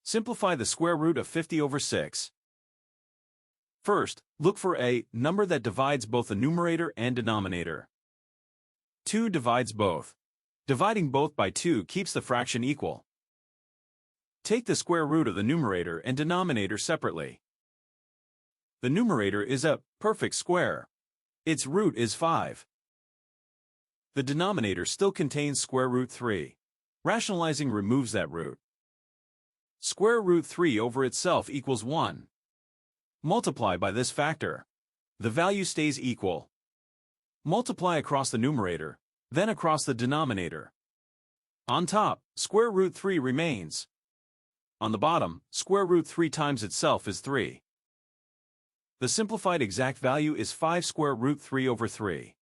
Simplify the square root of 50 over 6. First, look for a number that divides both the numerator and denominator. 2 divides both. Dividing both by 2 keeps the fraction equal. Take the square root of the numerator and denominator separately. The numerator is a perfect square. Its root is 5. The denominator still contains square root 3. Rationalizing removes that root. Square root 3 over itself equals 1. Multiply by this factor. The value stays equal. Multiply across the numerator, then across the denominator. On top, square root 3 remains. On the bottom, square root 3 times itself is 3. The simplified exact value is 5 square root 3 over 3.